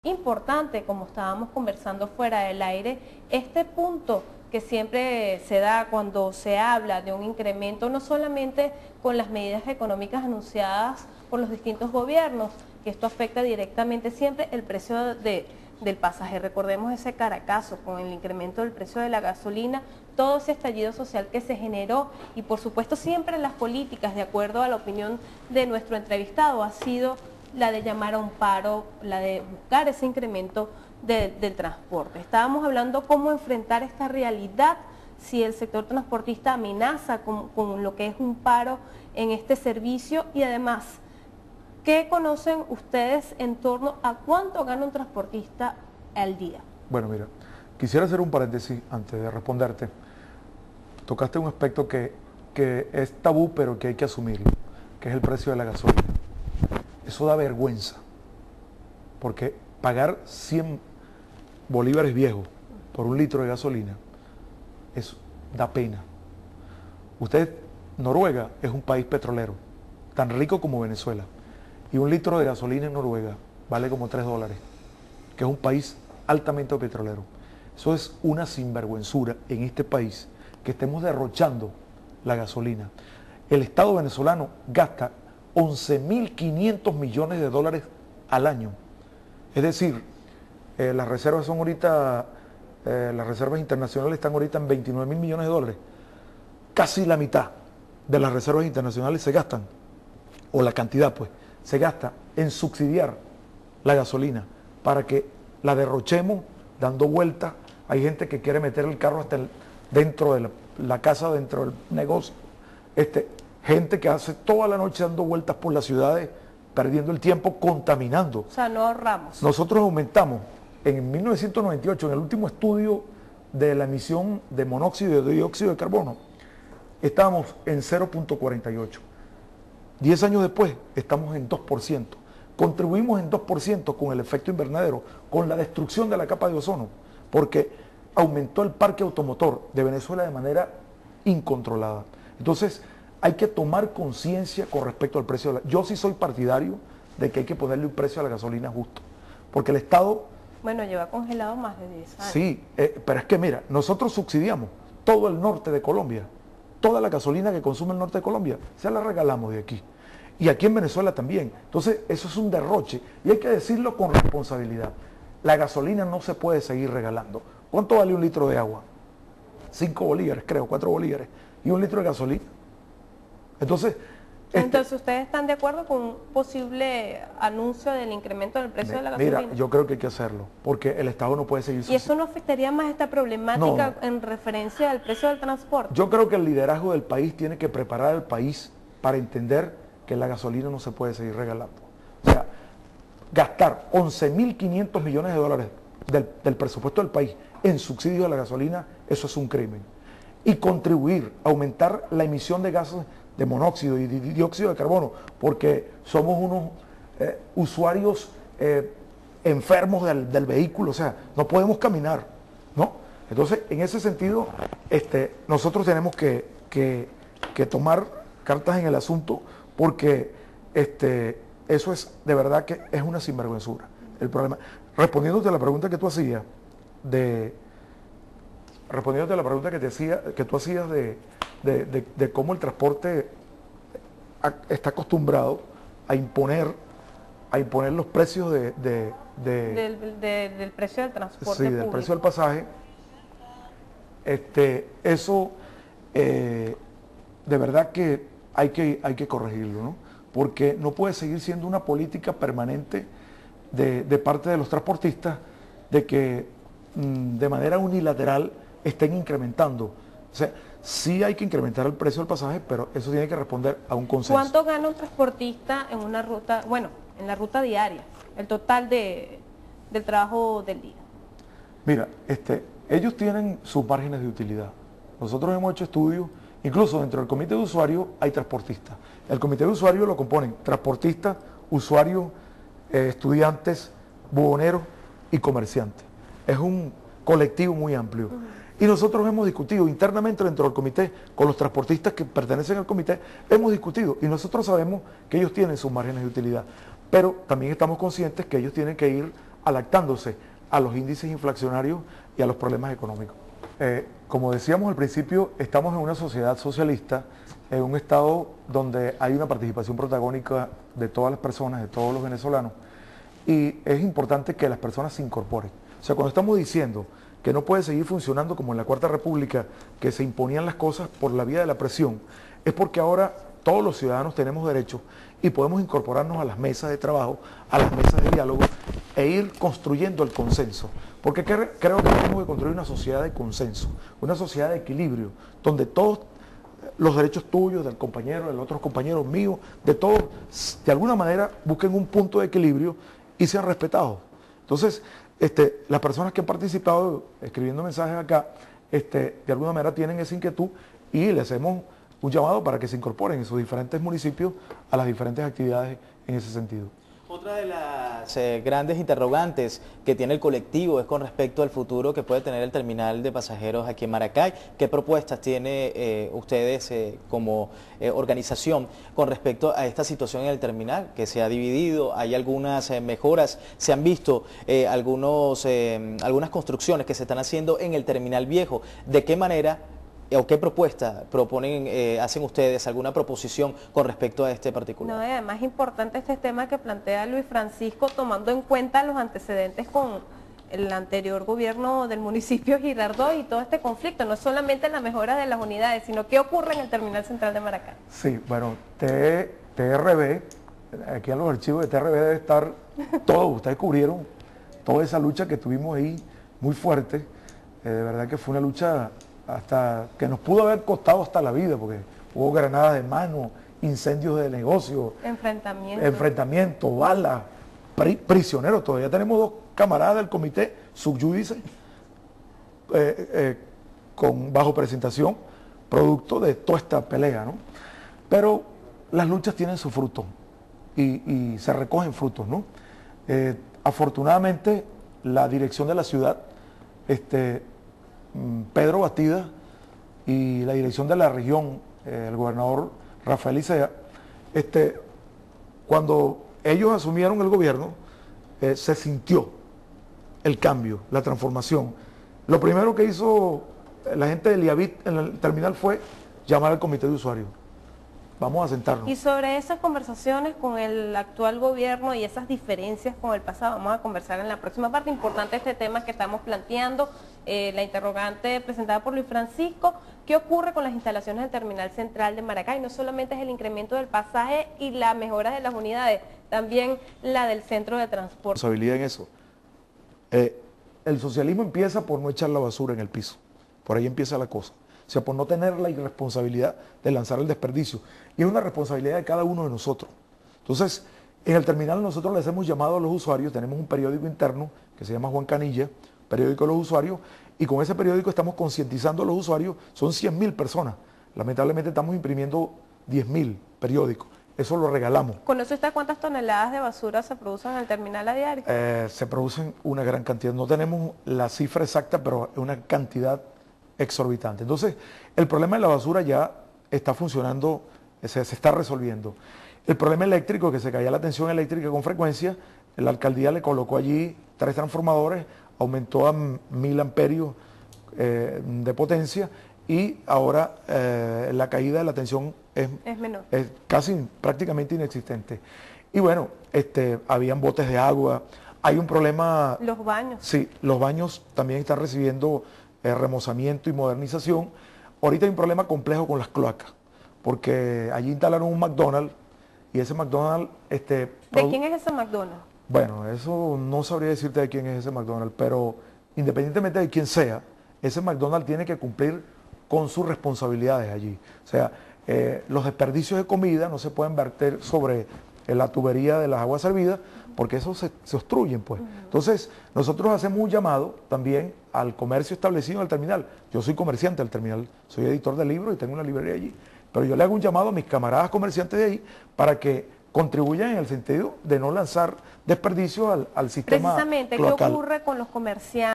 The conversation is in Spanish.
importante, como estábamos conversando fuera del aire, este punto que siempre se da cuando se habla de un incremento, no solamente con las medidas económicas anunciadas por los distintos gobiernos, que esto afecta directamente siempre el precio del pasaje. Recordemos ese Caracazo con el incremento del precio de la gasolina, todo ese estallido social que se generó y por supuesto siempre las políticas, de acuerdo a la opinión de nuestro entrevistado, ha sido la de llamar a un paro, la de buscar ese incremento del transporte. Estábamos hablando cómo enfrentar esta realidad si el sector transportista amenaza con lo que es un paro en este servicio y además, ¿qué conocen ustedes en torno a cuánto gana un transportista al día? Bueno, mira, quisiera hacer un paréntesis antes de responderte. Tocaste un aspecto que es tabú, pero que hay que asumirlo, que es el precio de la gasolina. Eso da vergüenza, porque pagar 100 bolívares viejos por un litro de gasolina, eso da pena. Noruega es un país petrolero, tan rico como Venezuela, y un litro de gasolina en Noruega vale como $3, que es un país altamente petrolero. Eso es una sinvergüenzura en este país, que estemos derrochando la gasolina. El Estado venezolano gasta 11.500 millones de dólares al año. Es decir, las reservas son ahorita, las reservas internacionales están ahorita en 29.000 millones de dólares. Casi la mitad de las reservas internacionales se gastan, o la cantidad pues, se gasta en subsidiar la gasolina para que la derrochemos dando vueltas. Hay gente que quiere meter el carro hasta dentro de la casa, dentro del negocio. Gente que hace toda la noche dando vueltas por las ciudades, perdiendo el tiempo, contaminando. O sea, no ahorramos. Nosotros aumentamos en 1998, en el último estudio de la emisión de monóxido y de dióxido de carbono, estábamos en 0.48. 10 años después estamos en 2%. Contribuimos en 2% con el efecto invernadero, con la destrucción de la capa de ozono, porque aumentó el parque automotor de Venezuela de manera incontrolada. Entonces, hay que tomar conciencia con respecto al precio de la... Yo sí soy partidario de que hay que ponerle un precio a la gasolina justo, porque el Estado... Bueno, lleva congelado más de 10 años. Sí, pero es que mira, nosotros subsidiamos todo el norte de Colombia, toda la gasolina que consume el norte de Colombia, se la regalamos de aquí. Y aquí en Venezuela también. Entonces, eso es un derroche y hay que decirlo con responsabilidad. La gasolina no se puede seguir regalando. ¿Cuánto vale un litro de agua? 5 bolívares, creo, 4 bolívares. ¿Y un litro de gasolina? Entonces, ¿ustedes están de acuerdo con un posible anuncio del incremento del precio de la gasolina? Mira, yo creo que hay que hacerlo, porque el Estado no puede seguir... ¿Y eso no afectaría más esta problemática en referencia al precio del transporte? Yo creo que el liderazgo del país tiene que preparar al país para entender que la gasolina no se puede seguir regalando. O sea, gastar 11.500 millones de dólares del presupuesto del país en subsidios a la gasolina, eso es un crimen. Y contribuir a aumentar la emisión de gases de monóxido y de dióxido de carbono, porque somos unos usuarios enfermos del vehículo, o sea, no podemos caminar, ¿no? Entonces, en ese sentido, nosotros tenemos que tomar cartas en el asunto, porque eso es, de verdad que es una sinvergüenzura. El problema, respondiéndote a la pregunta que tú hacías, respondiéndote a la pregunta que tú hacías de cómo el transporte está acostumbrado a imponer los precios del precio del transporte sí, del precio del pasaje, eso de verdad que hay que corregirlo, ¿no? Porque no puede seguir siendo una política permanente de parte de los transportistas de que de manera unilateral estén incrementando. O sea, sí hay que incrementar el precio del pasaje, pero eso tiene que responder a un consenso. ¿Cuánto gana un transportista en una ruta, bueno, en la ruta diaria, el total del trabajo del día? Mira, ellos tienen sus márgenes de utilidad. Nosotros hemos hecho estudios, incluso dentro del comité de usuarios hay transportistas. El comité de usuarios lo componen transportistas, usuarios, estudiantes, buhoneros y comerciantes. Es un colectivo muy amplio. Y nosotros hemos discutido internamente dentro del comité, con los transportistas que pertenecen al comité, hemos discutido y nosotros sabemos que ellos tienen sus márgenes de utilidad, pero también estamos conscientes que ellos tienen que ir adaptándose a los índices inflacionarios y a los problemas económicos. Como decíamos al principio, estamos en una sociedad socialista, en un estado donde hay una participación protagónica de todas las personas, de todos los venezolanos, y es importante que las personas se incorporen. O sea, cuando estamos diciendo que no puede seguir funcionando como en la Cuarta República, que se imponían las cosas por la vía de la presión, es porque ahora todos los ciudadanos tenemos derechos y podemos incorporarnos a las mesas de trabajo, a las mesas de diálogo e ir construyendo el consenso. Porque creo que tenemos que construir una sociedad de consenso, una sociedad de equilibrio, donde todos los derechos tuyos, del compañero, de los otros compañeros míos, de todos, de alguna manera busquen un punto de equilibrio y sean respetados. Entonces, las personas que han participado escribiendo mensajes acá, de alguna manera tienen esa inquietud y le hacemos un llamado para que se incorporen en sus diferentes municipios a las diferentes actividades en ese sentido. Otra de las grandes interrogantes que tiene el colectivo es con respecto al futuro que puede tener el terminal de pasajeros aquí en Maracay. ¿Qué propuestas tiene ustedes como organización con respecto a esta situación en el terminal que se ha dividido? Hay algunas mejoras, se han visto algunas construcciones que se están haciendo en el terminal viejo. ¿De qué manera o qué propuesta hacen ustedes, alguna proposición con respecto a este particular? No, además es importante este tema que plantea Luis Francisco, tomando en cuenta los antecedentes con el anterior gobierno del municipio Girardot y todo este conflicto. No es solamente la mejora de las unidades, sino qué ocurre en el terminal central de Maracay. Sí, bueno, TRB, aquí en los archivos de TRB debe estar todo. Ustedes cubrieron toda esa lucha que tuvimos ahí, muy fuerte. De verdad que fue una lucha hasta que nos pudo haber costado hasta la vida, porque hubo granadas de mano, incendios de negocio, enfrentamiento, balas, prisioneros. Todavía tenemos 2 camaradas del comité subyúdice bajo presentación, producto de toda esta pelea, ¿no? Pero las luchas tienen su fruto y se recogen frutos, ¿no? Afortunadamente, la dirección de la ciudad, Pedro Bastida, y la dirección de la región, el gobernador Rafael Icea, cuando ellos asumieron el gobierno, se sintió el cambio, la transformación. Lo primero que hizo la gente del IAVIT en el terminal fue llamar al comité de usuarios. Vamos a sentarnos. Y sobre esas conversaciones con el actual gobierno y esas diferencias con el pasado, vamos a conversar en la próxima parte. Importante este tema que estamos planteando, la interrogante presentada por Luis Francisco. ¿Qué ocurre con las instalaciones del terminal central de Maracay? No solamente es el incremento del pasaje y la mejora de las unidades, también la del centro de transporte. Responsabilidad en eso. El socialismo empieza por no echar la basura en el piso. Por ahí empieza la cosa. O sea, por no tener la irresponsabilidad de lanzar el desperdicio. Y es una responsabilidad de cada uno de nosotros. Entonces, en el terminal nosotros les hemos llamado a los usuarios, tenemos un periódico interno que se llama Juan Canilla, periódico de los usuarios, y con ese periódico estamos concientizando a los usuarios, son 100.000 personas. Lamentablemente estamos imprimiendo 10.000 periódicos, eso lo regalamos. ¿Conoce usted cuántas toneladas de basura se producen en el terminal a diario? Se producen una gran cantidad, no tenemos la cifra exacta, pero es una cantidad exorbitante. Entonces, el problema de la basura ya está funcionando, se está resolviendo. El problema eléctrico, que se caía la tensión eléctrica con frecuencia, la alcaldía le colocó allí 3 transformadores, aumentó a 1000 amperios de potencia y ahora la caída de la tensión es menor. Es casi prácticamente inexistente. Y bueno, habían botes de agua, hay un problema... Los baños. Sí, los baños también están recibiendo remozamiento y modernización. Ahorita hay un problema complejo con las cloacas, porque allí instalaron un McDonald's y ese McDonald's... ¿De quién es ese McDonald's? Bueno, eso no sabría decirte de quién es ese McDonald's, pero independientemente de quién sea, ese McDonald's tiene que cumplir con sus responsabilidades allí. O sea, los desperdicios de comida no se pueden verter sobre la tubería de las aguas servidas, porque eso se obstruyen, pues. Entonces, nosotros hacemos un llamado también al comercio establecido en el terminal. Yo soy comerciante del terminal, soy editor de libros y tengo una librería allí, pero yo le hago un llamado a mis camaradas comerciantes de ahí para que contribuyan en el sentido de no lanzar desperdicios al sistema Precisamente, cloacal. ¿Qué ocurre con los comerciantes?